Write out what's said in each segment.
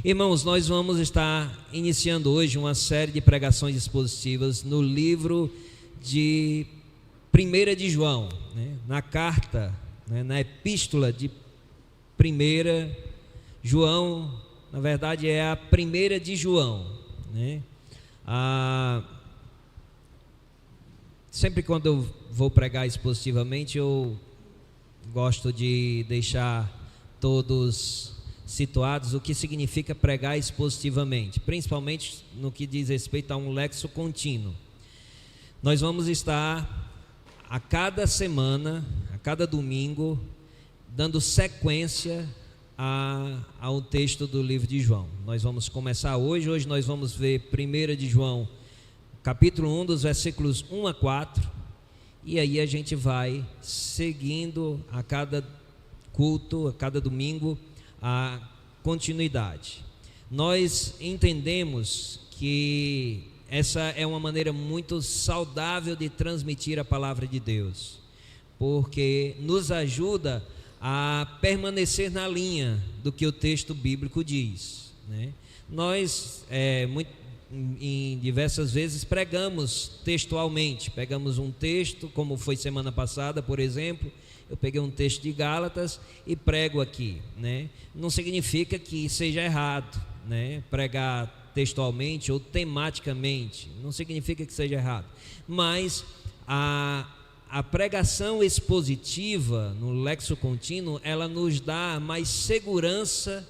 Irmãos, nós vamos estar iniciando hoje uma série de pregações expositivas no livro de 1 de João, né? Na carta, né? Na epístola de 1 João, na verdade é a 1 de João, né? Sempre quando eu vou pregar expositivamente, eu gosto de deixar todos situados o que significa pregar expositivamente, principalmente no que diz respeito a um lexo contínuo. Nós vamos estar a cada semana, a cada domingo, dando sequência ao texto do livro de João. Nós vamos começar hoje nós vamos ver 1 de João, capítulo 1, dos versículos 1 a 4, e aí a gente vai seguindo a cada culto, a cada domingo, a continuidade. Nós entendemos que essa é uma maneira muito saudável de transmitir a palavra de Deus, porque nos ajuda a permanecer na linha do que o texto bíblico diz, né? Nós, em diversas vezes, pregamos textualmente, pegamos um texto, como foi semana passada, por exemplo. Eu peguei um texto de Gálatas e prego aqui, né? Não significa que seja errado, né? Pregar textualmente ou tematicamente, não significa que seja errado, mas a pregação expositiva no lexo contínuo, ela nos dá mais segurança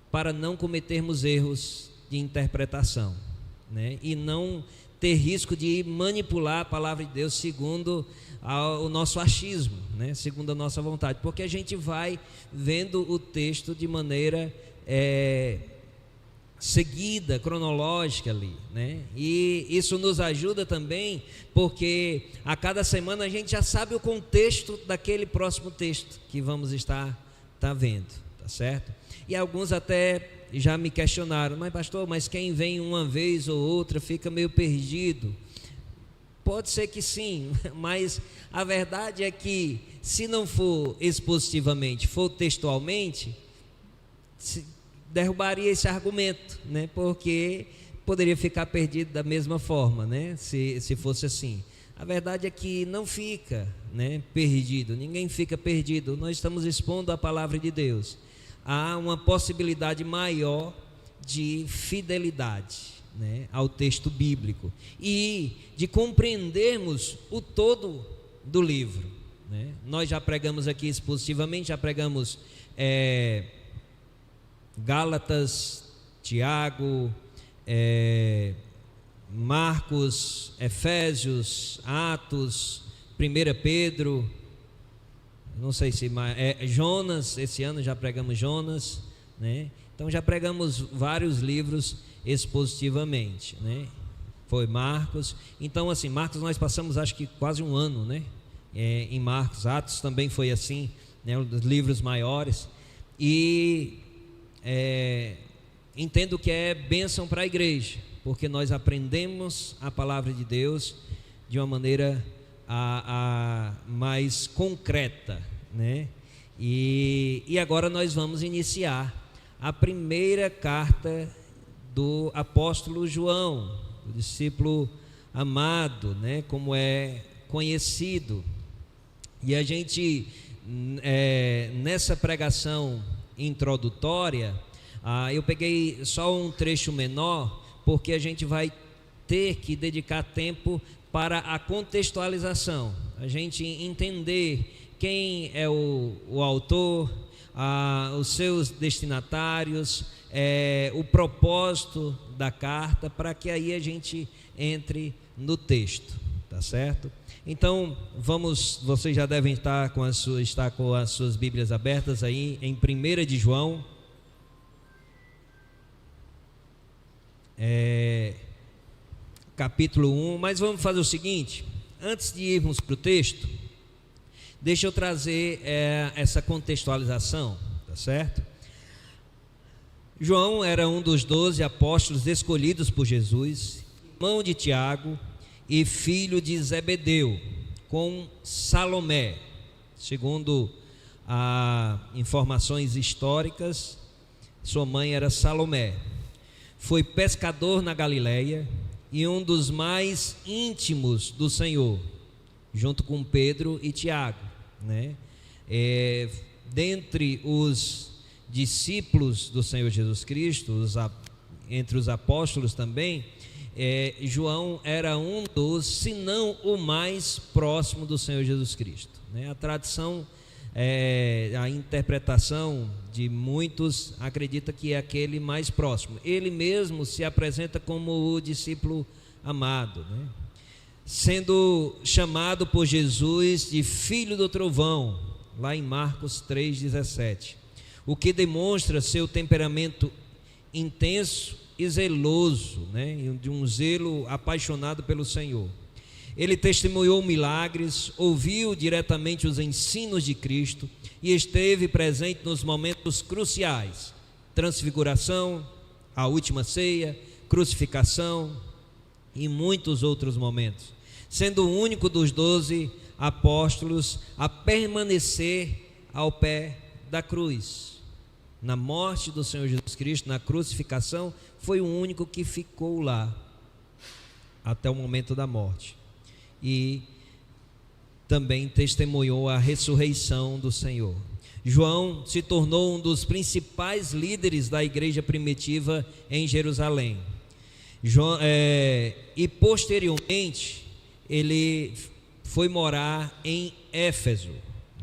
para não cometermos erros de interpretação, né? E não ter risco de manipular a palavra de Deus segundo o nosso achismo, né? Segundo a nossa vontade, porque a gente vai vendo o texto de maneira seguida, cronológica ali, né? E isso nos ajuda também, porque a cada semana a gente já sabe o contexto daquele próximo texto que vamos estar vendo, tá certo? E alguns até já me questionaram: mas pastor, mas quem vem uma vez ou outra fica meio perdido. Pode ser que sim, mas a verdade é que, se não for expositivamente, for textualmente, derrubaria esse argumento, né? Porque poderia ficar perdido da mesma forma, né? Se fosse assim. A verdade é que não fica, né, perdido, ninguém fica perdido. Nós estamos expondo a palavra de Deus. Há uma possibilidade maior de fidelidade, né, ao texto bíblico e de compreendermos o todo do livro, né? Nós já pregamos aqui expositivamente, já pregamos Gálatas, Tiago, Marcos, Efésios, Atos, 1 Pedro, não sei se mais, Jonas. Esse ano já pregamos Jonas, né? Então já pregamos vários livros expositivamente, né? Foi Marcos. Então, assim, Marcos nós passamos acho que quase um ano, né? Em Marcos. Atos também foi assim, né? Um dos livros maiores. E entendo que é bênção para a igreja, porque nós aprendemos a palavra de Deus de uma maneira mais concreta, né? E agora nós vamos iniciar a primeira carta do apóstolo João, o discípulo amado, né? Como é conhecido. E a gente, nessa pregação introdutória, eu peguei só um trecho menor, porque a gente vai ter que dedicar tempo para a contextualização, a gente entender quem é o autor, os seus destinatários, o propósito da carta, para que aí a gente entre no texto, tá certo? Então vocês já devem estar com as suas Bíblias abertas aí em 1 de João, capítulo 1, mas vamos fazer o seguinte: antes de irmos para o texto, deixa eu trazer essa contextualização, tá certo? João era um dos 12 apóstolos escolhidos por Jesus, irmão de Tiago e filho de Zebedeu, com Salomé, segundo informações históricas. Sua mãe era Salomé. Foi pescador na Galileia e um dos mais íntimos do Senhor, junto com Pedro e Tiago, né? Dentre os discípulos do Senhor Jesus Cristo, entre os apóstolos também, João era um dos, se não o mais próximo do Senhor Jesus Cristo, né? A tradição, a interpretação de muitos acredita que é aquele mais próximo. Ele mesmo se apresenta como o discípulo amado, né? Sendo chamado por Jesus de filho do trovão, lá em Marcos 3,17, o que demonstra seu temperamento intenso e zeloso, né? De um zelo apaixonado pelo Senhor. Ele testemunhou milagres, ouviu diretamente os ensinos de Cristo e esteve presente nos momentos cruciais: transfiguração, a última ceia, crucificação e muitos outros momentos, sendo o único dos 12 apóstolos a permanecer ao pé da cruz. Na morte do Senhor Jesus Cristo, na crucificação, foi o único que ficou lá até o momento da morte. E também testemunhou a ressurreição do Senhor. João se tornou um dos principais líderes da igreja primitiva em Jerusalém. E posteriormente ele foi morar em Éfeso,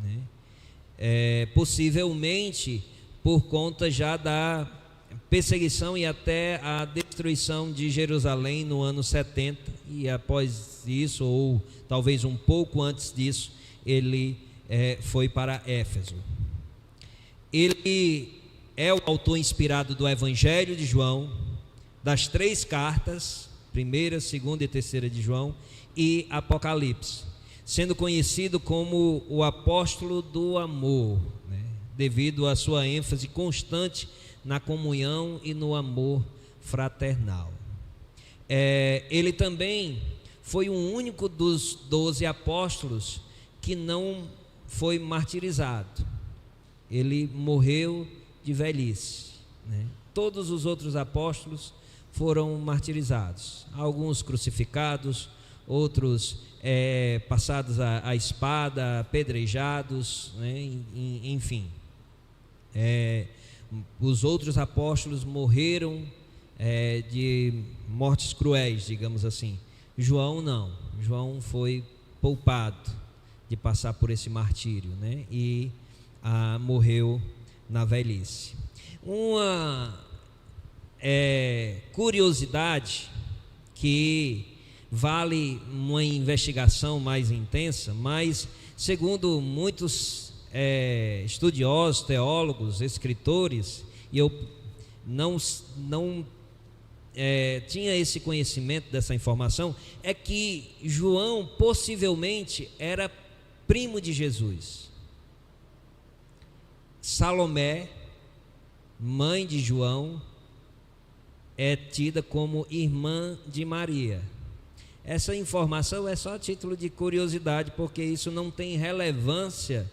né? Possivelmente por conta já da perseguição e até a destruição de Jerusalém no ano 70, e após isso, ou talvez um pouco antes disso, ele foi para Éfeso. Ele é o autor inspirado do Evangelho de João, das 3 cartas, 1ª, 2ª e 3ª de João, e Apocalipse, sendo conhecido como o apóstolo do amor, né? Devido à sua ênfase constante na comunhão e no amor fraternal. Ele também foi o único dos 12 apóstolos que não foi martirizado. Ele morreu de velhice, né? Todos os outros apóstolos foram martirizados, alguns crucificados, outros passados à espada, apedrejados, né? Enfim, os outros apóstolos morreram de mortes cruéis, digamos assim. João não, João foi poupado de passar por esse martírio, né? E morreu na velhice. Uma curiosidade que vale uma investigação mais intensa, mas segundo muitos estudiosos, teólogos, escritores, e eu não tinha esse conhecimento dessa informação, é que João possivelmente era primo de Jesus. Salomé, mãe de João, é tida como irmã de Maria. Essa informação é só a título de curiosidade, porque isso não tem relevância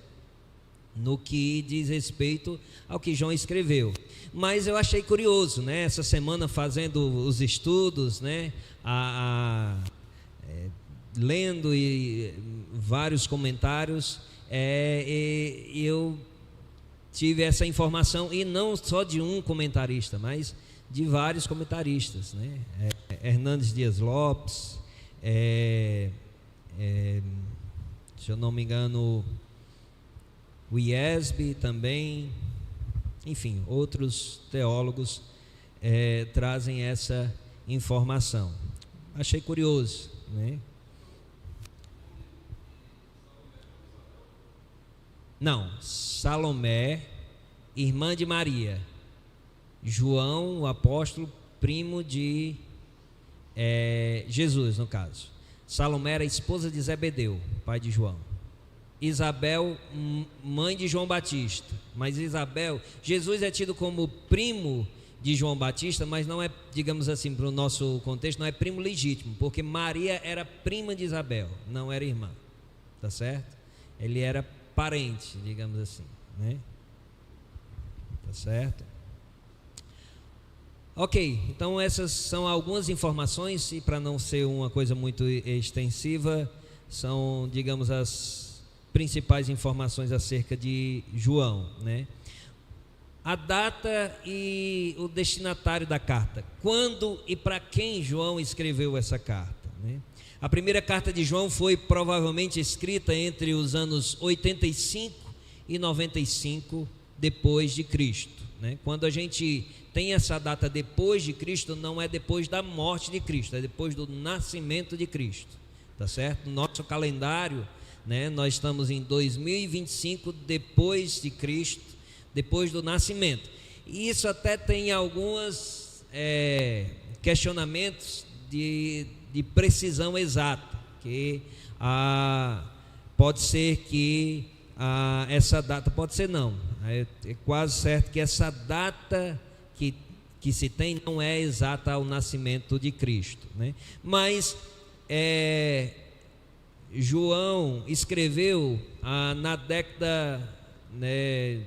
no que diz respeito ao que João escreveu. Mas eu achei curioso, né? Essa semana fazendo os estudos, né? Lendo vários comentários, eu tive essa informação, e não só de um comentarista, mas de vários comentaristas, né? Hernandes Dias Lopes, se eu não me engano, o IESB também, enfim, outros teólogos trazem essa informação. Achei curioso, né? Não, Salomé, irmã de Maria. João, o apóstolo, primo de Jesus, no caso. Salomé era esposa de Zebedeu, pai de João. Isabel, mãe de João Batista. Mas Jesus é tido como primo de João Batista, mas não é, digamos assim, para o nosso contexto, não é primo legítimo, porque Maria era prima de Isabel, não era irmã, tá certo? Ele era parente, digamos assim, né? Tá certo? Ok, então essas são algumas informações, e para não ser uma coisa muito extensiva, são, digamos, as principais informações acerca de João, né? A data e o destinatário da carta. Quando e para quem João escreveu essa carta, né? A primeira carta de João foi provavelmente escrita entre os anos 85 e 95 depois de Cristo, né? Quando a gente tem essa data depois de Cristo, não é depois da morte de Cristo, é depois do nascimento de Cristo, tá certo? No nosso calendário, né, nós estamos em 2025 depois de Cristo, depois do nascimento. E isso até tem alguns questionamentos de precisão exata, que pode ser que essa data, pode ser não, é quase certo que essa data que se tem não é exata ao nascimento de Cristo, né? Mas João escreveu na década, né,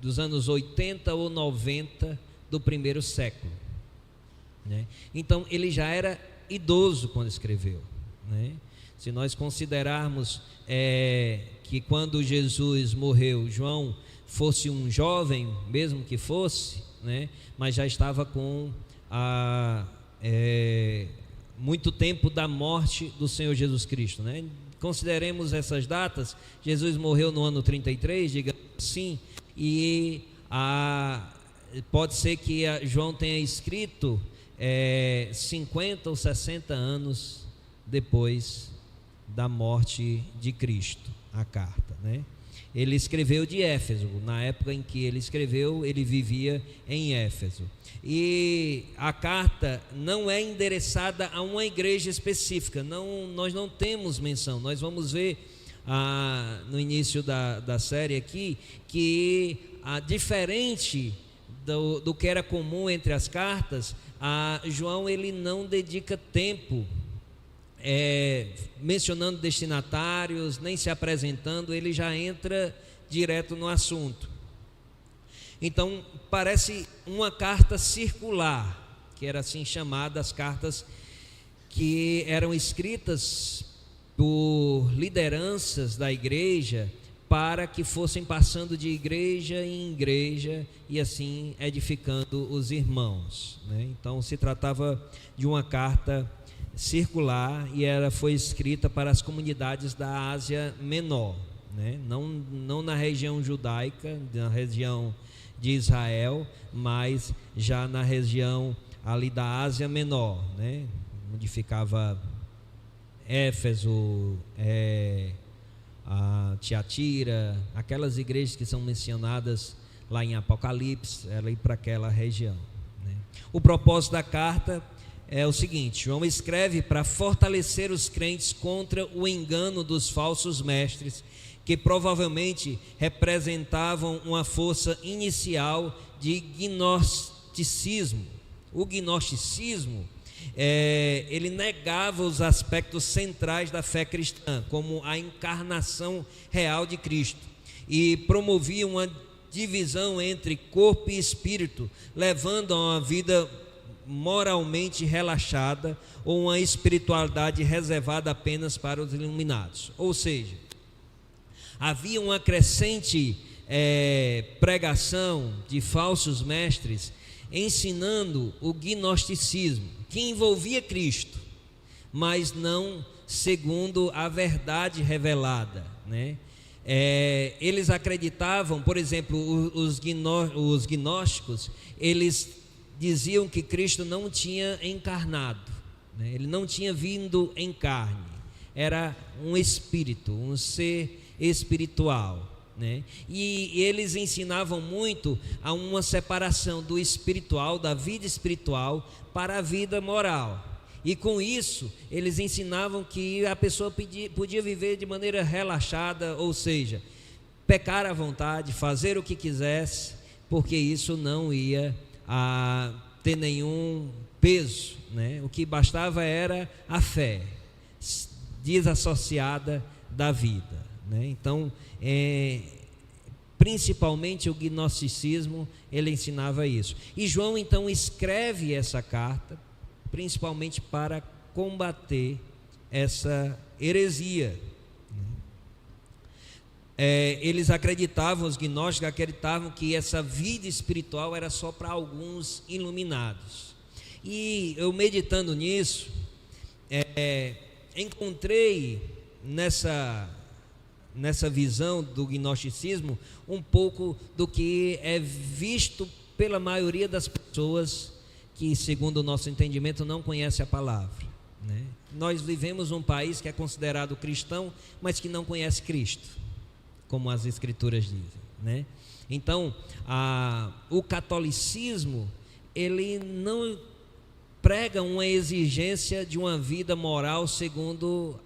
dos anos 80 ou 90 do primeiro século, né? Então ele já era idoso quando escreveu, né? Se nós considerarmos que quando Jesus morreu, João fosse um jovem, mesmo que fosse, né, mas já estava com muito tempo da morte do Senhor Jesus Cristo, né? Consideremos essas datas. Jesus morreu no ano 33, digamos assim, e pode ser que João tenha escrito 50 ou 60 anos depois da morte de Cristo, a carta, né? Ele escreveu de Éfeso. Na época em que ele escreveu, ele vivia em Éfeso. E a carta não é endereçada a uma igreja específica. Nós não temos menção. Nós vamos ver no início da série aqui que, diferente do que era comum entre as cartas, João ele não dedica tempo mencionando destinatários, nem se apresentando, ele já entra direto no assunto. Então parece uma carta circular, que era assim chamada, as cartas que eram escritas por lideranças da igreja, para que fossem passando de igreja em igreja e assim edificando os irmãos, né? Então se tratava de uma carta circular e ela foi escrita para as comunidades da Ásia Menor, né? Não na região judaica, na região de Israel, mas já na região ali da Ásia Menor, né? Onde ficava Éfeso, Tiatira, aquelas igrejas que são mencionadas lá em Apocalipse, ela ir para aquela região, né? O propósito da carta é o seguinte: João escreve para fortalecer os crentes contra o engano dos falsos mestres, que provavelmente representavam uma força inicial de gnosticismo. O gnosticismo, ele negava os aspectos centrais da fé cristã, como a encarnação real de Cristo, e promovia uma divisão entre corpo e espírito, levando a uma vida moralmente relaxada ou uma espiritualidade reservada apenas para os iluminados. Ou seja, havia uma crescente pregação de falsos mestres ensinando o gnosticismo, que envolvia Cristo, mas não segundo a verdade revelada, né? Eles acreditavam, por exemplo, os gnósticos, eles diziam que Cristo não tinha encarnado, né? Ele não tinha vindo em carne, era um espírito, um ser espiritual, né? E eles ensinavam muito a uma separação do espiritual, da vida espiritual, para a vida moral. E com isso, eles ensinavam que a pessoa podia viver de maneira relaxada, ou seja, pecar à vontade, fazer o que quisesse, porque isso não ia ter nenhum peso, né? O que bastava era a fé desassociada da vida, né? Então, principalmente o gnosticismo, ele ensinava isso. E João então escreve essa carta, principalmente para combater essa heresia. Eles acreditavam, os gnósticos acreditavam que essa vida espiritual era só para alguns iluminados. E eu meditando nisso, encontrei nessa visão do gnosticismo um pouco do que é visto pela maioria das pessoas que, segundo o nosso entendimento, não conhece a palavra, né? Nós vivemos um país que é considerado cristão, mas que não conhece Cristo, como as escrituras dizem, né? Então, o catolicismo, ele não prega uma exigência de uma vida moral segundo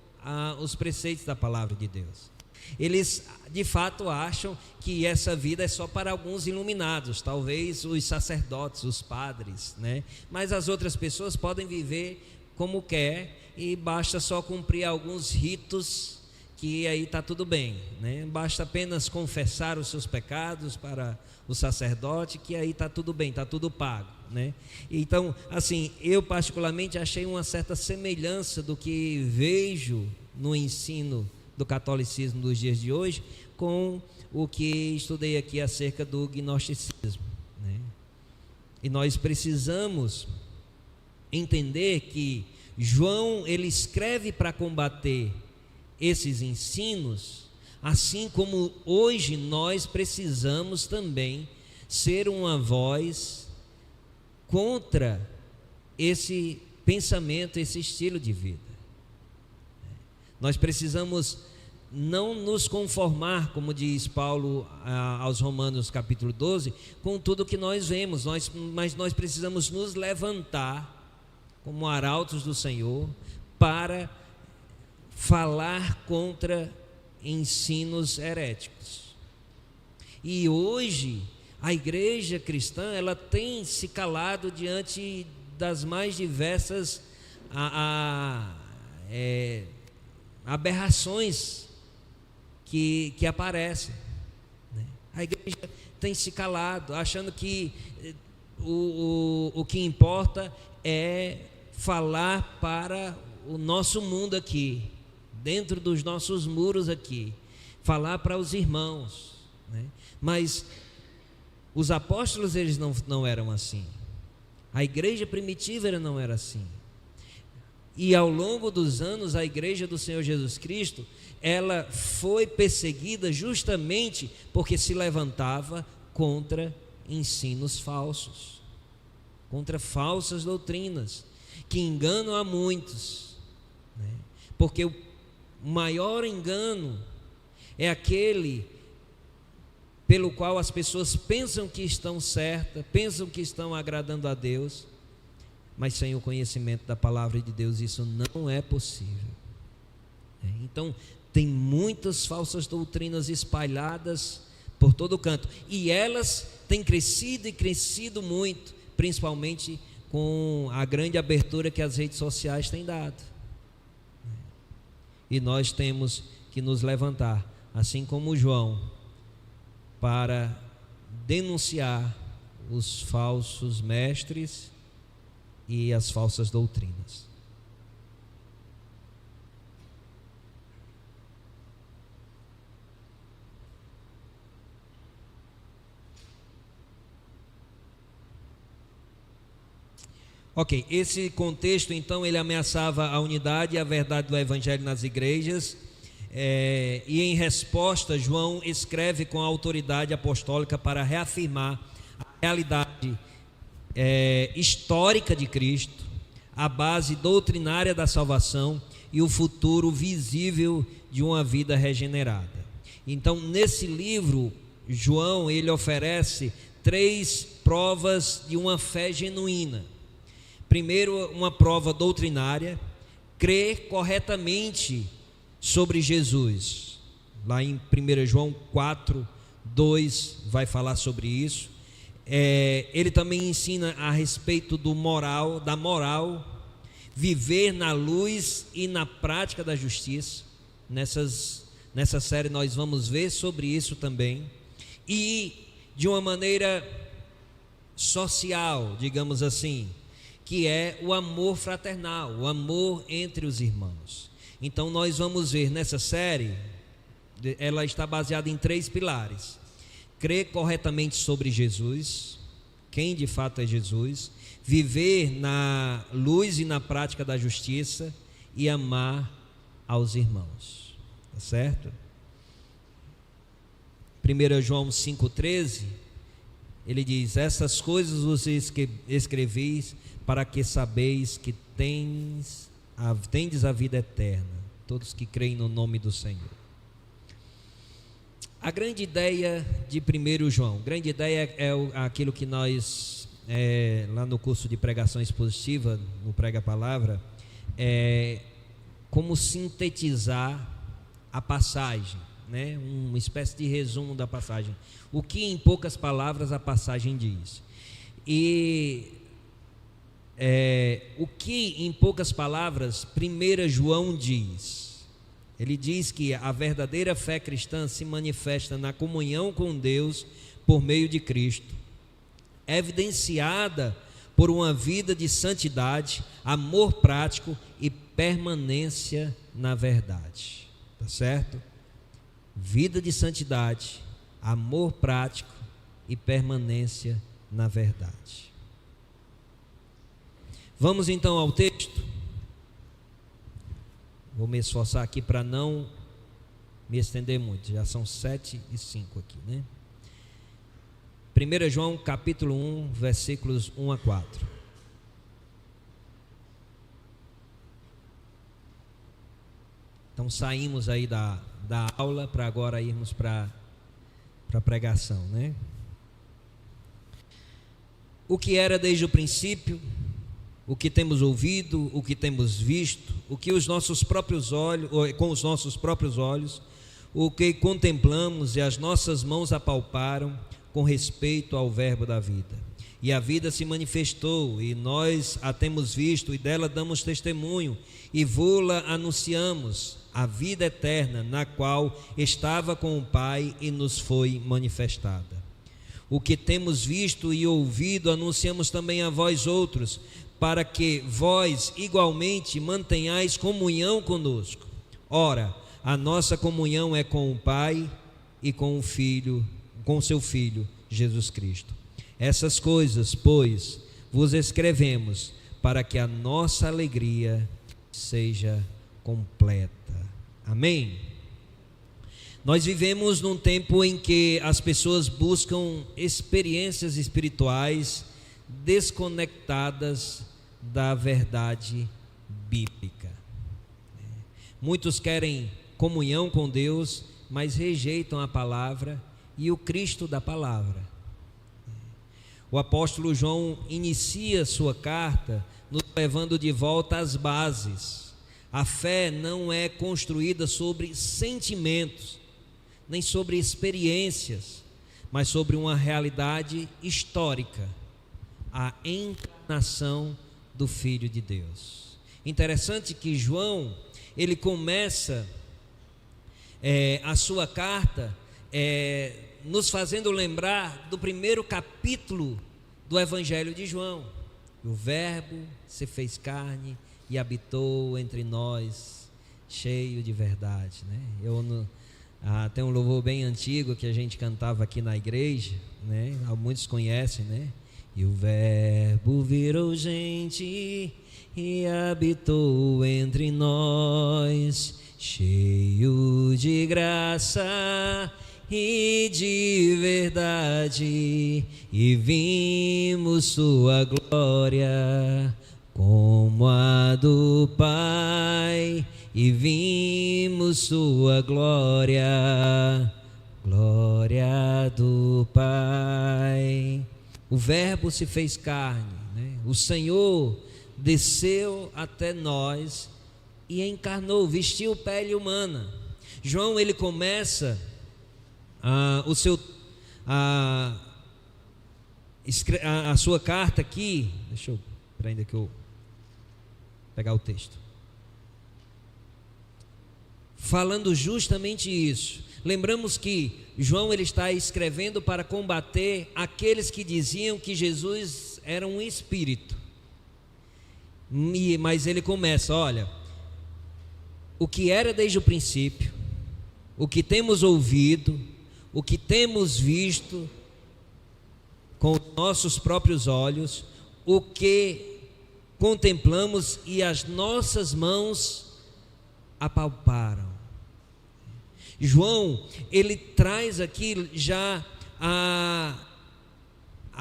os preceitos da palavra de Deus. Eles de fato acham que essa vida é só para alguns iluminados, talvez os sacerdotes, os padres, né? Mas as outras pessoas podem viver como quer e basta só cumprir alguns ritos, que aí está tudo bem, né? Basta apenas confessar os seus pecados para o sacerdote, que aí está tudo bem, está tudo pago, né? Então, assim, eu particularmente achei uma certa semelhança do que vejo no ensino do catolicismo dos dias de hoje com o que estudei aqui acerca do gnosticismo, né? E nós precisamos entender que João, ele escreve para combater esses ensinos, assim como hoje nós precisamos também ser uma voz contra esse pensamento, esse estilo de vida. Nós precisamos não nos conformar, como diz Paulo aos Romanos capítulo 12, com tudo que nós vemos, mas nós precisamos nos levantar como arautos do Senhor para falar contra ensinos heréticos. E hoje a igreja cristã, ela tem se calado diante das mais diversas aberrações que aparecem, né? A igreja tem se calado, achando que o que importa é falar para o nosso mundo aqui, dentro dos nossos muros aqui, falar para os irmãos, né? Mas os apóstolos, eles não eram assim. A igreja primitiva não era assim. E ao longo dos anos, a igreja do Senhor Jesus Cristo, ela foi perseguida justamente porque se levantava contra ensinos falsos, contra falsas doutrinas, que enganam a muitos, né? Porque o maior engano é aquele pelo qual as pessoas pensam que estão certas, pensam que estão agradando a Deus, mas sem o conhecimento da palavra de Deus isso não é possível. Então tem muitas falsas doutrinas espalhadas por todo canto, e elas têm crescido e crescido muito, principalmente com a grande abertura que as redes sociais têm dado. E nós temos que nos levantar, assim como João, para denunciar os falsos mestres e as falsas doutrinas. Ok, esse contexto então ele ameaçava a unidade e a verdade do evangelho nas igrejas, e em resposta João escreve com a autoridade apostólica para reafirmar a realidade histórica de Cristo, a base doutrinária da salvação e o futuro visível de uma vida regenerada. Então, nesse livro, João ele oferece 3 provas de uma fé genuína. Primeiro, uma prova doutrinária, crer corretamente sobre Jesus. Lá em 1 João 4:2 vai falar sobre isso. Ele também ensina a respeito da moral, viver na luz e na prática da justiça. Nessa série nós vamos ver sobre isso também. e de uma maneira social, digamos assim, que é o amor fraternal, o amor entre os irmãos. Então nós vamos ver nessa série, ela está baseada em 3 pilares: crer corretamente sobre Jesus, quem de fato é Jesus, viver na luz e na prática da justiça e amar aos irmãos, tá certo? 1 João 5,13, ele diz: essas coisas vos escrevis para que sabeis que tendes a vida eterna, todos que creem no nome do Senhor. A grande ideia de 1 João, grande ideia é aquilo que nós, lá no curso de pregação expositiva, no Prega a Palavra, como sintetizar a passagem, né? Uma espécie de resumo da passagem, o que em poucas palavras a passagem diz. E o que em poucas palavras 1 João diz? Ele diz que a verdadeira fé cristã se manifesta na comunhão com Deus por meio de Cristo, evidenciada por uma vida de santidade, amor prático e permanência na verdade, tá certo? Vida de santidade, amor prático e permanência na verdade. Vamos então ao texto. Vou me esforçar aqui para não me estender muito, já são 7:05 aqui, né? 1 João capítulo 1, versículos 1 a 4. Então saímos aí da aula para agora irmos para a pregação, né? O que era desde o princípio, o que temos ouvido, o que temos visto, o que os nossos próprios olhos, com os nossos próprios olhos, o que contemplamos e as nossas mãos apalparam com respeito ao verbo da vida. E a vida se manifestou, e nós a temos visto, e dela damos testemunho, e vô-la anunciamos, a vida eterna, na qual estava com o Pai e nos foi manifestada. O que temos visto e ouvido anunciamos também a vós outros, para que vós igualmente mantenhais comunhão conosco. Ora, a nossa comunhão é com o Pai e com o Filho, com seu Filho, Jesus Cristo. Essas coisas, pois, vos escrevemos, para que a nossa alegria seja completa. Amém? Nós vivemos num tempo em que as pessoas buscam experiências espirituais desconectadas da verdade bíblica. Muitos querem comunhão com Deus, mas rejeitam a palavra e o Cristo da palavra. O apóstolo João inicia sua carta nos levando de volta às bases. A fé não é construída sobre sentimentos, nem sobre experiências, mas sobre uma realidade histórica, a encarnação do Filho de Deus. Interessante que João, ele começa a sua carta nos fazendo lembrar do primeiro capítulo do Evangelho de João. O Verbo se fez carne e habitou entre nós, cheio de verdade, né? Tem um louvor bem antigo que a gente cantava aqui na igreja, né? Muitos conhecem, né? E o Verbo virou gente e habitou entre nós, cheio de graça e de verdade, e vimos sua glória como a do Pai, e vimos sua glória, glória do Pai. O Verbo se fez carne, né? O Senhor desceu até nós e encarnou, vestiu pele humana. João, ele começa a sua carta aqui, deixa eu ainda que eu pegar o texto, falando justamente isso. Lembramos que João ele está escrevendo para combater aqueles que diziam que Jesus era um espírito. Mas ele começa, olha, o que era desde o princípio, o que temos ouvido, o que temos visto com nossos próprios olhos, o que contemplamos e as nossas mãos apalparam. João, ele traz aqui já a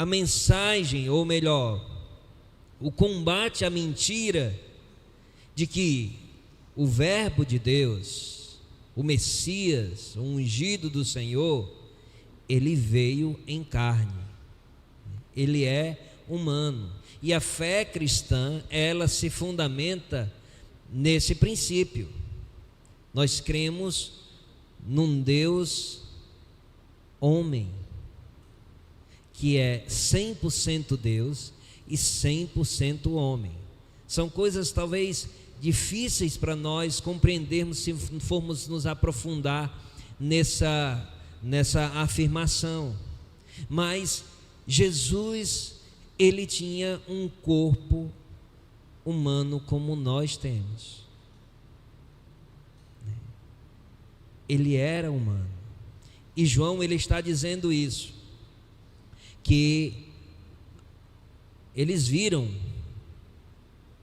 mensagem, ou melhor, o combate à mentira de que o Verbo de Deus, o Messias, o ungido do Senhor, ele veio em carne, ele é humano. E a fé cristã, ela se fundamenta nesse princípio. Nós cremos num Deus homem, que é 100% Deus e 100% homem. São coisas talvez difíceis para nós compreendermos se formos nos aprofundar nessa afirmação. Mas Jesus, ele tinha um corpo humano como nós temos. Ele era humano. E João, ele está dizendo isso, que eles viram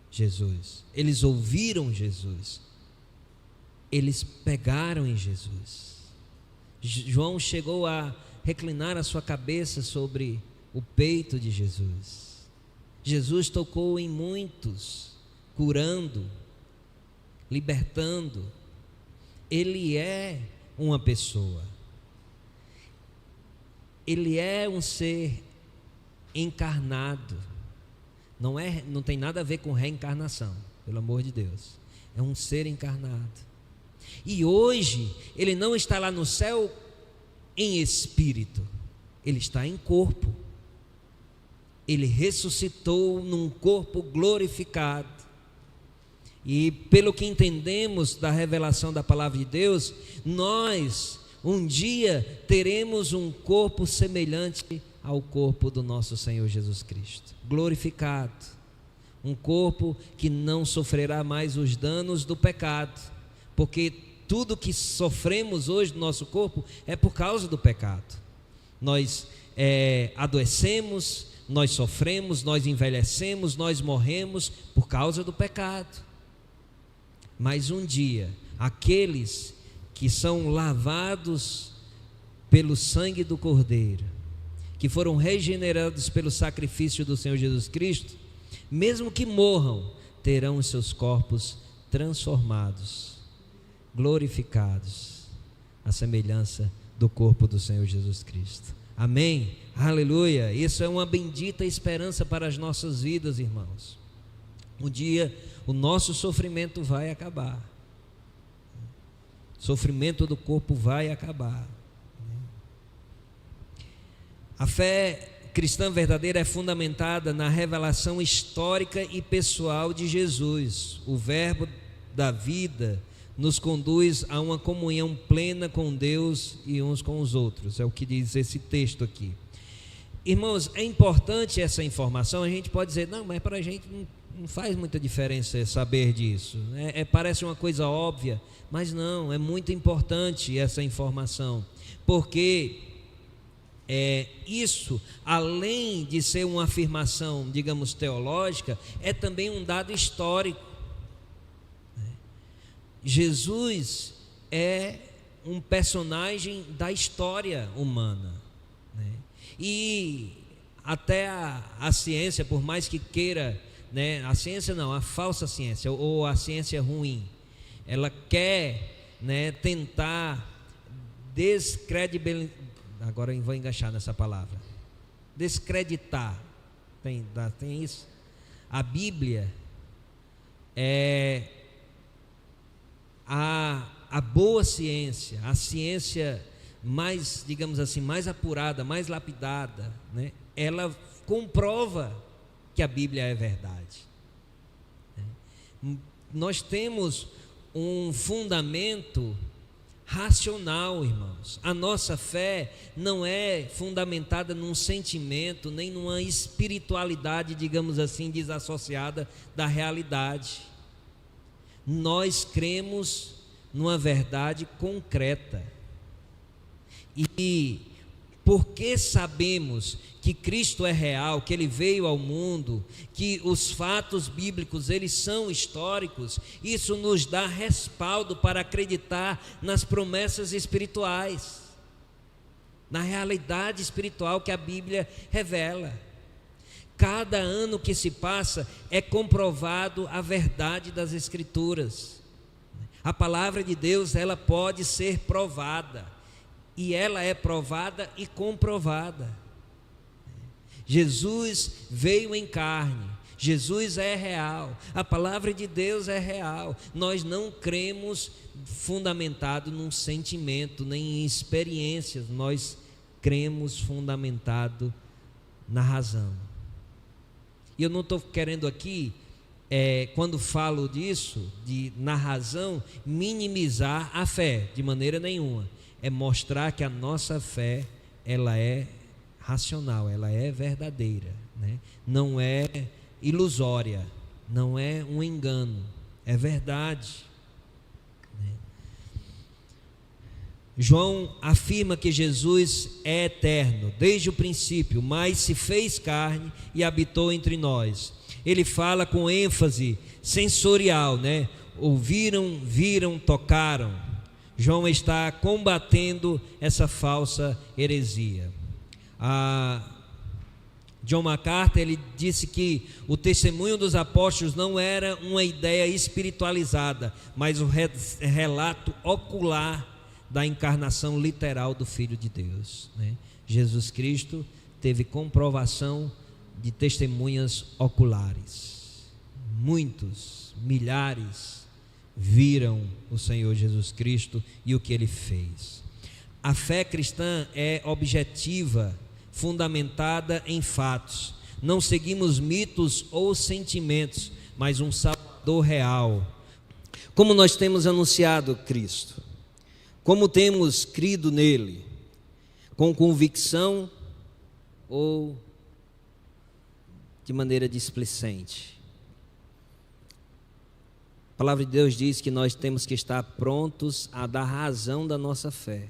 Jesus, eles ouviram Jesus, eles pegaram em Jesus. João chegou a reclinar a sua cabeça sobre o peito de Jesus. Jesus tocou em muitos, curando, libertando. Ele é uma pessoa, ele é um ser encarnado. Não tem nada a ver com reencarnação, pelo amor de Deus. É um ser encarnado. E hoje ele não está lá no céu em espírito, ele está em corpo. Ele ressuscitou num corpo glorificado. E pelo que entendemos da revelação da palavra de Deus, nós um dia teremos um corpo semelhante ao corpo do nosso Senhor Jesus Cristo, glorificado, um corpo que não sofrerá mais os danos do pecado, porque tudo que sofremos hoje no nosso corpo é por causa do pecado. Nós adoecemos, nós sofremos, nós envelhecemos, nós morremos por causa do pecado. Mas um dia, aqueles que são lavados pelo sangue do Cordeiro, que foram regenerados pelo sacrifício do Senhor Jesus Cristo, mesmo que morram, terão os seus corpos transformados, glorificados, à semelhança do corpo do Senhor Jesus Cristo. Amém? Aleluia! Isso é uma bendita esperança para as nossas vidas, irmãos. Um dia o nosso sofrimento vai acabar, o sofrimento do corpo vai acabar. A fé cristã verdadeira é fundamentada na revelação histórica e pessoal de Jesus. O Verbo da vida nos conduz a uma comunhão plena com Deus e uns com os outros, é o que diz esse texto aqui. Irmãos, é importante essa informação. A gente pode dizer, não, mas para a gente não faz muita diferença saber disso, parece uma coisa óbvia, mas não, é muito importante essa informação, porque isso, além de ser uma afirmação, digamos, teológica, é também um dado histórico. Jesus é um personagem da história humana, e até a ciência, por mais que queira, a ciência não, a falsa ciência, ou a ciência ruim, ela quer tentar descredibilizar. Agora eu vou enganchar nessa palavra. Descreditar. Tem isso? A Bíblia é a boa ciência, a ciência mais, digamos assim, mais apurada, mais lapidada, ela comprova que a Bíblia é verdade. Nós temos um fundamento racional, irmãos. A nossa fé não é fundamentada num sentimento, nem numa espiritualidade, digamos assim, desassociada da realidade. Nós cremos numa verdade concreta. E porque sabemos que Cristo é real, que Ele veio ao mundo, que os fatos bíblicos eles são históricos, isso nos dá respaldo para acreditar nas promessas espirituais, na realidade espiritual que a Bíblia revela. Cada ano que se passa é comprovado a verdade das Escrituras. A palavra de Deus, ela pode ser provada. E ela é provada e comprovada. Jesus veio em carne, Jesus é real, a palavra de Deus é real. Nós não cremos fundamentado num sentimento, nem em experiências, nós cremos fundamentado na razão. E eu não estou querendo aqui, quando falo disso, na razão, minimizar a fé, de maneira nenhuma. É mostrar que a nossa fé, ela é racional, ela é verdadeira, né? Não é ilusória, não é um engano, é verdade, né? João afirma que Jesus é eterno, desde o princípio, mas se fez carne e habitou entre nós. Ele fala com ênfase sensorial, né? Ouviram, viram, tocaram. João está combatendo essa falsa heresia. John MacArthur, ele disse que o testemunho dos apóstolos não era uma ideia espiritualizada, mas o relato ocular da encarnação literal do Filho de Deus, né? Jesus Cristo teve comprovação de testemunhas oculares. Muitos, milhares viram o Senhor Jesus Cristo e o que Ele fez. A fé cristã é objetiva, fundamentada em fatos. Não seguimos mitos ou sentimentos, mas um Salvador real. Como nós temos anunciado Cristo? Como temos crido nele? Com convicção ou de maneira displicente? A palavra de Deus diz que nós temos que estar prontos a dar razão da nossa fé.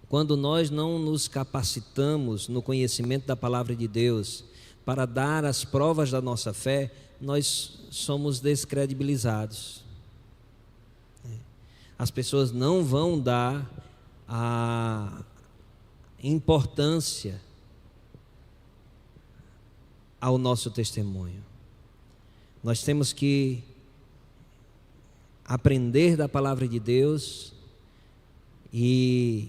Quando nós não nos capacitamos no conhecimento da palavra de Deus para dar as provas da nossa fé, nós somos descredibilizados. As pessoas não vão dar a importância ao nosso testemunho. Nós temos que aprender da palavra de Deus e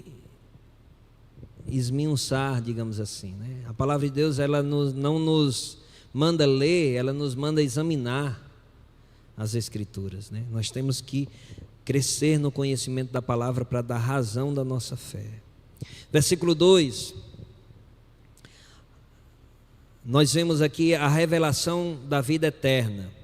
esmiuçar, digamos assim, né? A palavra de Deus, ela não nos manda ler, ela nos manda examinar as Escrituras, né? Nós temos que crescer no conhecimento da palavra para dar razão da nossa fé. Versículo 2, nós vemos aqui a revelação da vida eterna.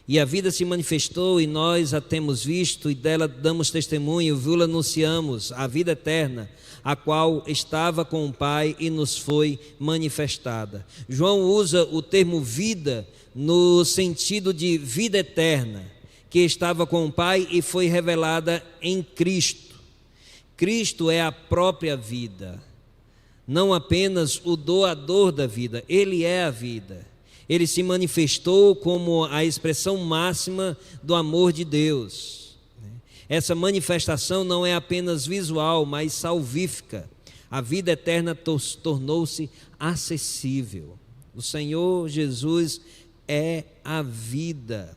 E a vida se manifestou e nós a temos visto e dela damos testemunho, vos anunciamos a vida eterna, a qual estava com o Pai e nos foi manifestada. João usa o termo vida no sentido de vida eterna, que estava com o Pai e foi revelada em Cristo. Cristo é a própria vida, não apenas o doador da vida, Ele é a vida. Ele se manifestou como a expressão máxima do amor de Deus. Essa manifestação não é apenas visual, mas salvífica. A vida eterna tornou-se acessível. O Senhor Jesus é a vida.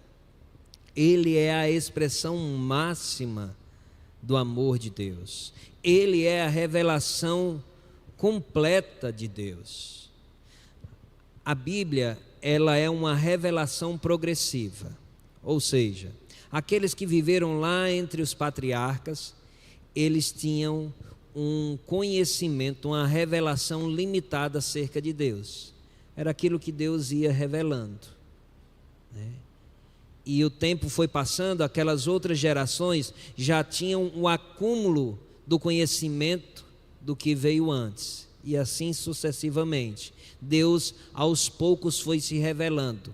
Ele é a expressão máxima do amor de Deus. Ele é a revelação completa de Deus. A Bíblia, ela é uma revelação progressiva, ou seja, aqueles que viveram lá entre os patriarcas, eles tinham um conhecimento, uma revelação limitada acerca de Deus. Era aquilo que Deus ia revelando, né? e o tempo foi passando, aquelas outras gerações já tinham um acúmulo do conhecimento do que veio antes, e assim sucessivamente. Deus aos poucos foi se revelando,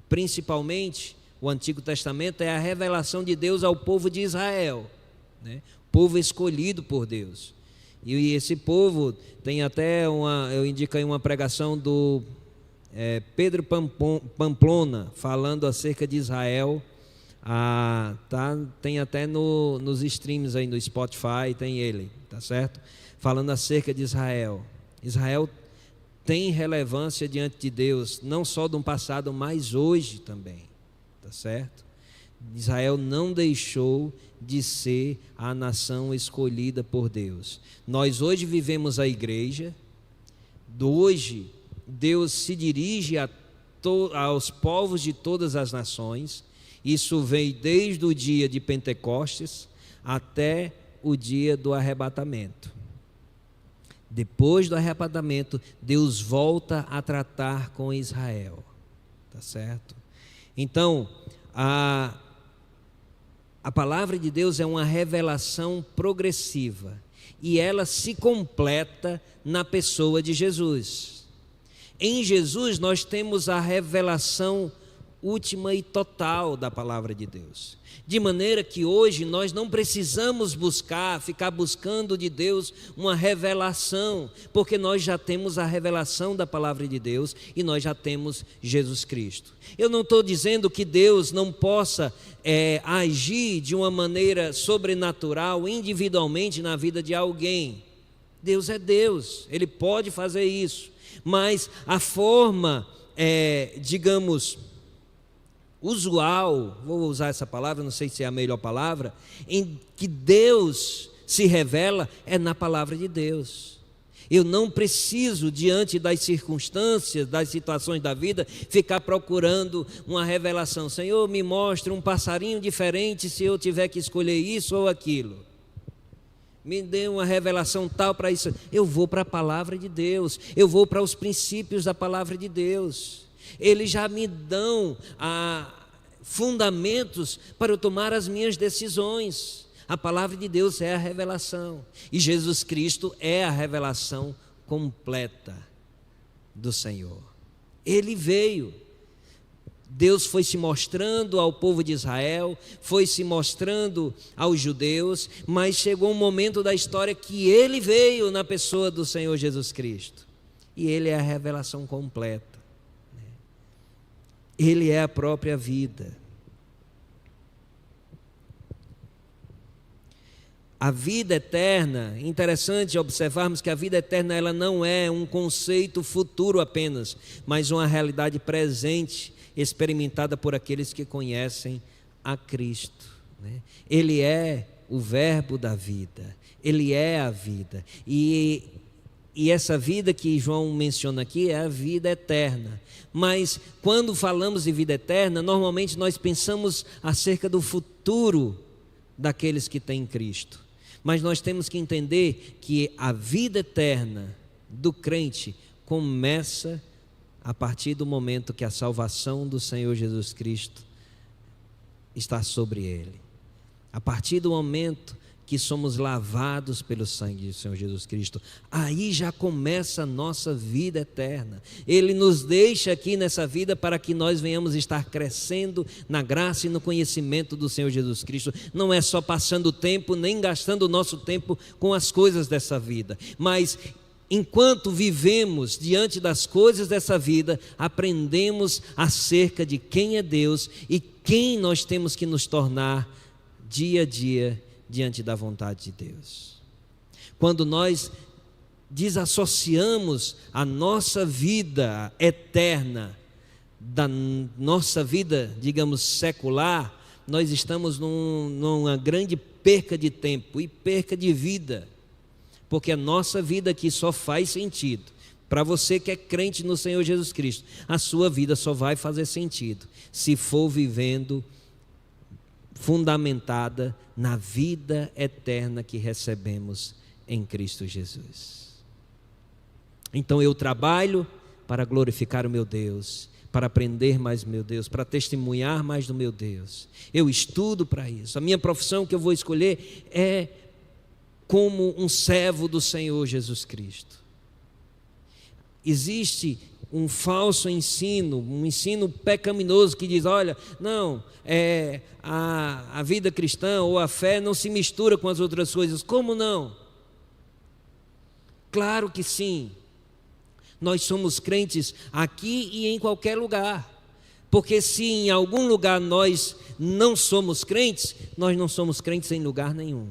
principalmente o Antigo Testamento é a revelação de Deus ao povo de Israel, né? Povo escolhido por Deus. E esse povo tem até eu indico aí uma pregação do Pedro Pamplona, falando acerca de Israel. Tem até nos streams aí no Spotify, tem ele, tá certo? Falando acerca de Israel. Israel tem relevância diante de Deus, não só do passado, mas hoje também, tá certo? Israel não deixou de ser a nação escolhida por Deus. Nós hoje vivemos a igreja, hoje Deus se dirige aos povos de todas as nações. Isso vem desde o dia de Pentecostes até o dia do arrebatamento. Depois do arrebatamento, Deus volta a tratar com Israel, tá certo? Então, a palavra de Deus é uma revelação progressiva e ela se completa na pessoa de Jesus. Em Jesus nós temos a revelação última e total da palavra de Deus, de maneira que hoje nós não precisamos ficar buscando de Deus uma revelação, porque nós já temos a revelação da palavra de Deus e nós já temos Jesus Cristo. Eu não estou dizendo que Deus não possa agir de uma maneira sobrenatural, individualmente na vida de alguém. Deus é Deus, Ele pode fazer isso, mas a forma, digamos, usual, vou usar essa palavra, não sei se é a melhor palavra, em que Deus se revela é na palavra de Deus. Eu não preciso, diante das circunstâncias, das situações da vida, ficar procurando uma revelação. Senhor, me mostra um passarinho diferente se eu tiver que escolher isso ou aquilo. Me dê uma revelação tal para isso. Eu vou para a palavra de Deus, eu vou para os princípios da palavra de Deus. Eles já me dão fundamentos para eu tomar as minhas decisões. A palavra de Deus é a revelação, e Jesus Cristo é a revelação completa do Senhor. Ele veio, Deus foi se mostrando ao povo de Israel, foi se mostrando aos judeus, mas chegou um momento da história que Ele veio na pessoa do Senhor Jesus Cristo, e Ele é a revelação completa. Ele é a própria vida. A vida eterna, interessante observarmos que a vida eterna ela não é um conceito futuro apenas, mas uma realidade presente, experimentada por aqueles que conhecem a Cristo, né? Ele é o verbo da vida, Ele é a vida, e essa vida que João menciona aqui é a vida eterna. Mas quando falamos de vida eterna, normalmente nós pensamos acerca do futuro daqueles que têm Cristo. Mas nós temos que entender que a vida eterna do crente começa a partir do momento que a salvação do Senhor Jesus Cristo está sobre ele. A partir do momento que somos lavados pelo sangue do Senhor Jesus Cristo, aí já começa a nossa vida eterna. Ele nos deixa aqui nessa vida para que nós venhamos estar crescendo na graça e no conhecimento do Senhor Jesus Cristo. Não é só passando o tempo, nem gastando o nosso tempo com as coisas dessa vida, mas enquanto vivemos diante das coisas dessa vida, aprendemos acerca de quem é Deus e quem nós temos que nos tornar dia a dia diante da vontade de Deus. Quando nós desassociamos a nossa vida eterna da nossa vida, digamos, secular, nós estamos numa grande perca de tempo e perca de vida, porque a nossa vida aqui só faz sentido. Para você que é crente no Senhor Jesus Cristo, a sua vida só vai fazer sentido se for vivendo fundamentada na vida eterna que recebemos em Cristo Jesus. Então eu trabalho para glorificar o meu Deus, para aprender mais do meu Deus, para testemunhar mais do meu Deus. Eu estudo para isso. A minha profissão que eu vou escolher é como um servo do Senhor Jesus Cristo. Existe um falso ensino, um ensino pecaminoso que diz, olha, não, a vida cristã ou a fé não se mistura com as outras coisas. Como não? Claro que sim. Nós somos crentes aqui e em qualquer lugar. Porque se em algum lugar nós não somos crentes, nós não somos crentes em lugar nenhum.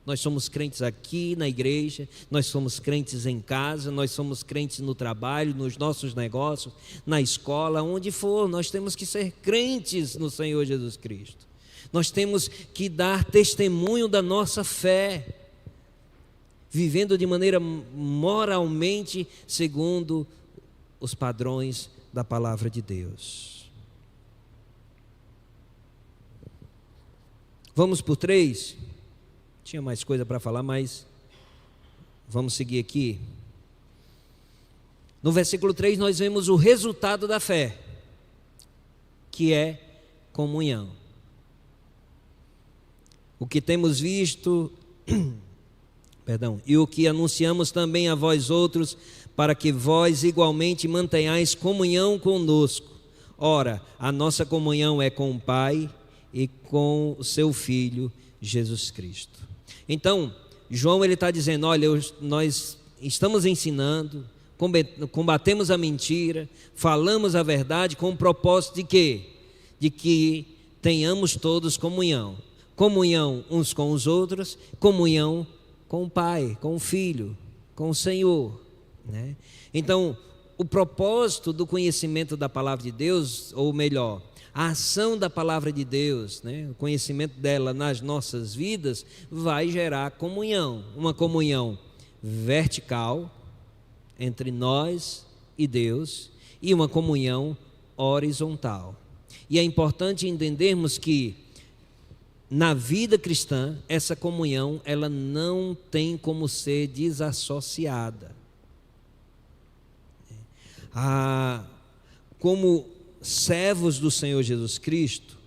Nós somos crentes aqui na igreja, nós somos crentes em casa, nós somos crentes no trabalho, nos nossos negócios, na escola, onde for. Nós temos que ser crentes no Senhor Jesus Cristo. Nós temos que dar testemunho da nossa fé, vivendo de maneira moralmente segundo os padrões da palavra de Deus. Vamos por 3. Tinha mais coisa para falar, mas vamos seguir aqui. No versículo 3 nós vemos o resultado da fé, que é comunhão. O que temos visto, e o que anunciamos também a vós outros, para que vós igualmente mantenhais comunhão conosco. Ora, a nossa comunhão é com o Pai e com o seu Filho, Jesus Cristo. Então, João ele está dizendo, olha, nós estamos ensinando, combatemos a mentira, falamos a verdade com o propósito de quê? De que tenhamos todos comunhão. Comunhão uns com os outros, comunhão com o Pai, com o Filho, com o Senhor, né? Então, o propósito do conhecimento da palavra de Deus, ou melhor, a ação da palavra de Deus, né, o conhecimento dela nas nossas vidas, vai gerar comunhão, uma comunhão vertical entre nós e Deus, e uma comunhão horizontal. E é importante entendermos que na vida cristã, essa comunhão, ela não tem como ser desassociada. Como servos do Senhor Jesus Cristo,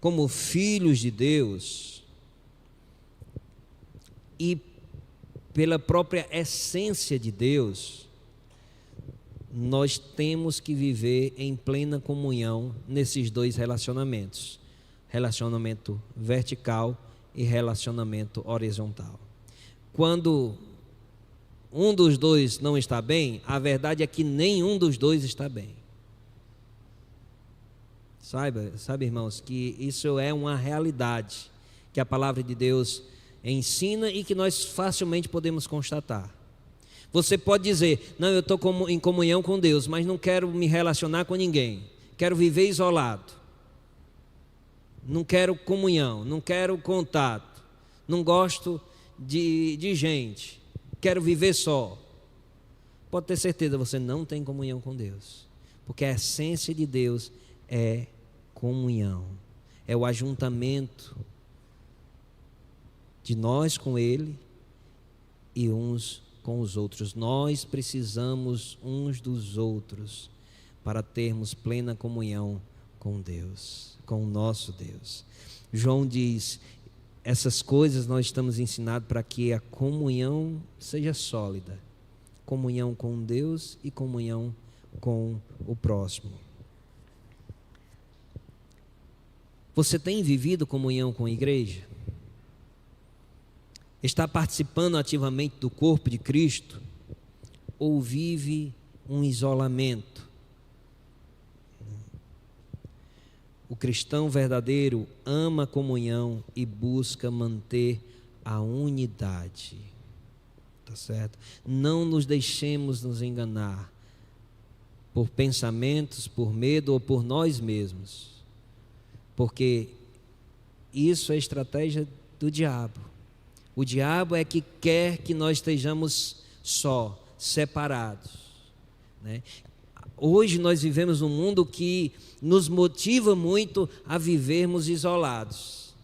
como filhos de Deus, e pela própria essência de Deus, nós temos que viver em plena comunhão nesses dois relacionamentos. Relacionamento vertical e relacionamento horizontal. Quando um dos dois não está bem, a verdade é que nenhum dos dois está bem. Sabe, irmãos, que isso é uma realidade que a palavra de Deus ensina e que nós facilmente podemos constatar. Você pode dizer, não, eu estou em comunhão com Deus, mas não quero me relacionar com ninguém, quero viver isolado, não quero comunhão, não quero contato, não gosto de gente, quero viver só. Pode ter certeza, você não tem comunhão com Deus, porque a essência de Deus é comunhão, é o ajuntamento de nós com Ele e uns com os outros. Nós precisamos uns dos outros para termos plena comunhão com Deus, com o nosso Deus. João diz, essas coisas nós estamos ensinados para que a comunhão seja sólida, comunhão com Deus e comunhão com o próximo. Você tem vivido comunhão com a igreja? Está participando ativamente do corpo de Cristo? Ou vive um isolamento? O cristão verdadeiro ama a comunhão e busca manter a unidade. Tá certo? Não nos deixemos nos enganar por pensamentos, por medo ou por nós mesmos. Porque isso é estratégia do diabo. O diabo é que quer que nós estejamos só, separados, né? Hoje nós vivemos num mundo que nos motiva muito a vivermos isolados.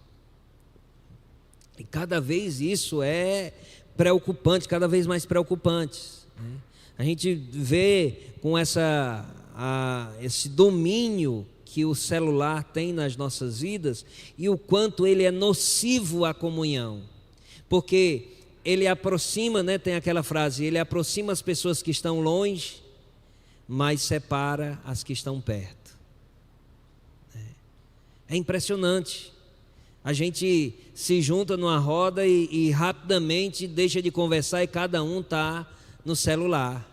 E cada vez isso é preocupante, cada vez mais preocupante, né? A gente vê com essa esse domínio que o celular tem nas nossas vidas e o quanto ele é nocivo à comunhão. Porque ele aproxima, né, tem aquela frase, ele aproxima as pessoas que estão longe, mas separa as que estão perto. É impressionante. A gente se junta numa roda e rapidamente deixa de conversar e cada um está no celular,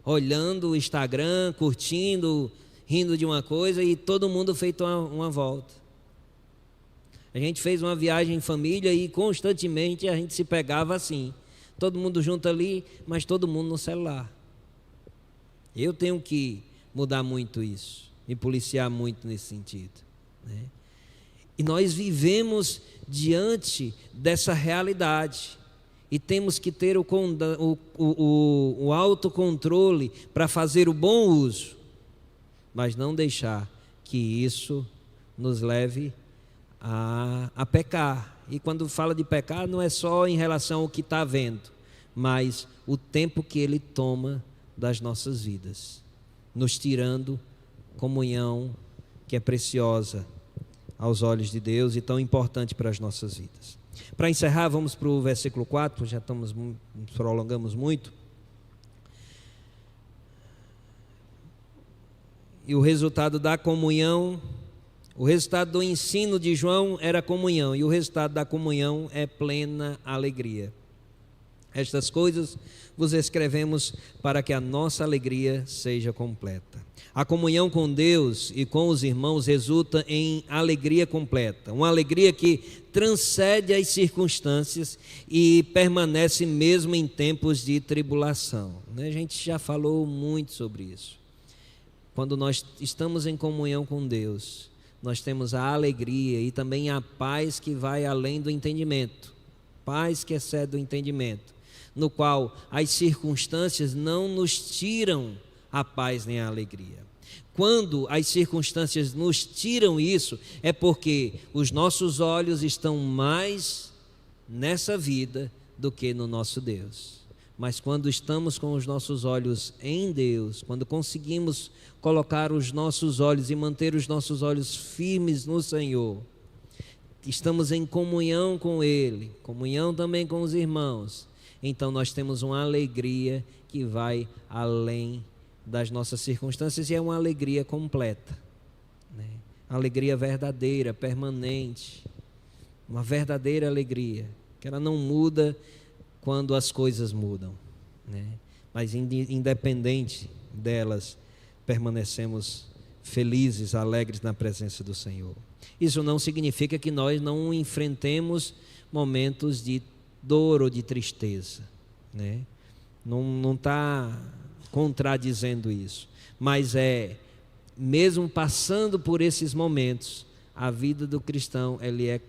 olhando o Instagram, curtindo, rindo de uma coisa e todo mundo feito uma volta. A gente fez uma viagem em família e constantemente a gente se pegava assim, todo mundo junto ali, mas todo mundo no celular. Eu tenho que mudar muito isso, me policiar muito nesse sentido, né? E nós vivemos diante dessa realidade e temos que ter o autocontrole para fazer o bom uso, mas não deixar que isso nos leve a pecar. E quando fala de pecar, não é só em relação ao que está vendo, mas o tempo que ele toma das nossas vidas, nos tirando comunhão que é preciosa aos olhos de Deus e tão importante para as nossas vidas. Para encerrar, vamos para o versículo 4, já prolongamos muito. E o resultado da comunhão, o resultado do ensino de João era comunhão, e o resultado da comunhão é plena alegria. Estas coisas vos escrevemos para que a nossa alegria seja completa. A comunhão com Deus e com os irmãos resulta em alegria completa, uma alegria que transcende as circunstâncias e permanece mesmo em tempos de tribulação. A gente já falou muito sobre isso. Quando nós estamos em comunhão com Deus, nós temos a alegria e também a paz que vai além do entendimento, paz que excede o entendimento, no qual as circunstâncias não nos tiram a paz nem a alegria. Quando as circunstâncias nos tiram isso, é porque os nossos olhos estão mais nessa vida do que no nosso Deus. Mas quando estamos com os nossos olhos em Deus, quando conseguimos colocar os nossos olhos e manter os nossos olhos firmes no Senhor, estamos em comunhão com Ele, comunhão também com os irmãos, então nós temos uma alegria que vai além das nossas circunstâncias e é uma alegria completa, né? Alegria verdadeira, permanente, uma verdadeira alegria, que ela não muda quando as coisas mudam, né? Mas independente delas, permanecemos felizes, alegres na presença do Senhor. Isso não significa que nós não enfrentemos momentos de dor ou de tristeza, né? Não está contradizendo isso, mas mesmo passando por esses momentos, a vida do cristão ele é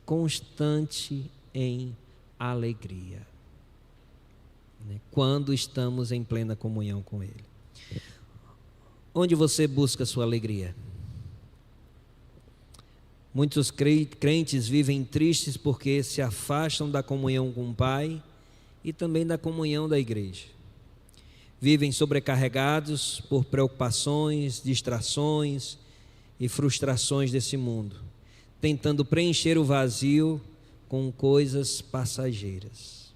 constante em alegria, né? Quando estamos em plena comunhão com Ele. Onde você busca sua alegria? Muitos crentes vivem tristes porque se afastam da comunhão com o Pai e também da comunhão da igreja. Vivem sobrecarregados por preocupações, distrações e frustrações desse mundo, tentando preencher o vazio com coisas passageiras.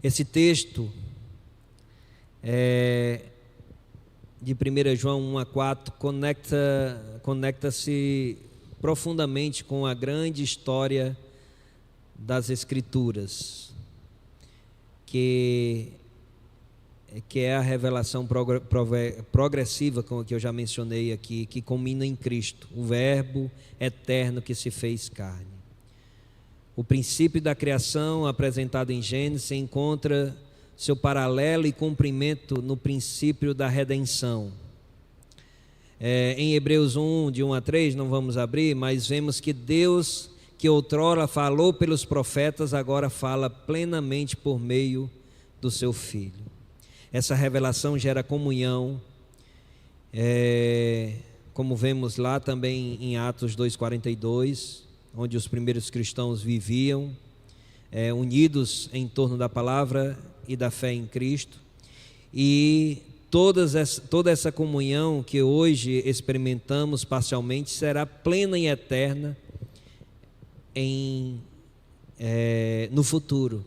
Esse texto de 1 João 1:4 conecta-se profundamente com a grande história das Escrituras, que é a revelação progressiva, como que eu já mencionei aqui, que culmina em Cristo, o Verbo eterno que se fez carne. O princípio da criação apresentado em Gênesis encontra seu paralelo e cumprimento no princípio da redenção. Em Hebreus 1, de 1 a 3, não vamos abrir, mas vemos que Deus, que outrora falou pelos profetas, agora fala plenamente por meio do seu Filho. Essa revelação gera comunhão, como vemos lá também em Atos 2:42, onde os primeiros cristãos viviam unidos em torno da palavra e da fé em Cristo, e toda essa comunhão que hoje experimentamos parcialmente será plena e eterna no futuro,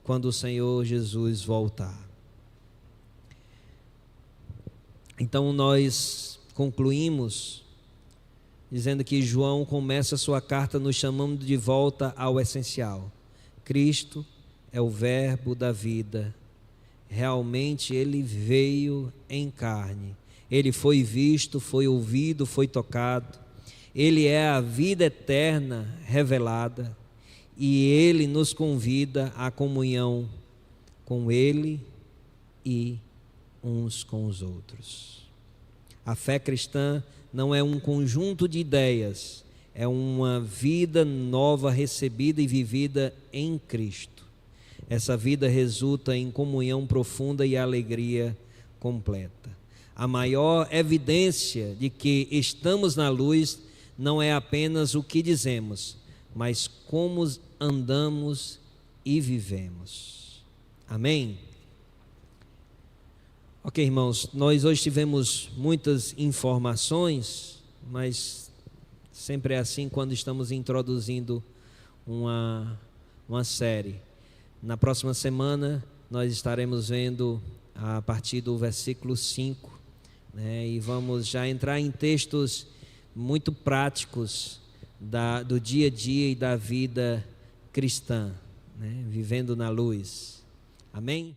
quando o Senhor Jesus voltar. Então nós concluímos dizendo que João começa a sua carta nos chamando de volta ao essencial. Cristo é o verbo da vida. Realmente ele veio em carne. Ele foi visto, foi ouvido, foi tocado. Ele é a vida eterna revelada. E ele nos convida à comunhão com ele e uns com os outros. A fé cristã não é um conjunto de ideias, é uma vida nova recebida e vivida em Cristo. Essa vida resulta em comunhão profunda e alegria completa. A maior evidência de que estamos na luz não é apenas o que dizemos, mas como andamos e vivemos. Amém? Ok, irmãos, nós hoje tivemos muitas informações, mas sempre é assim quando estamos introduzindo uma série. Na próxima semana nós estaremos vendo a partir do versículo 5, né, e vamos já entrar em textos muito práticos do dia a dia e da vida cristã, né, vivendo na luz. Amém?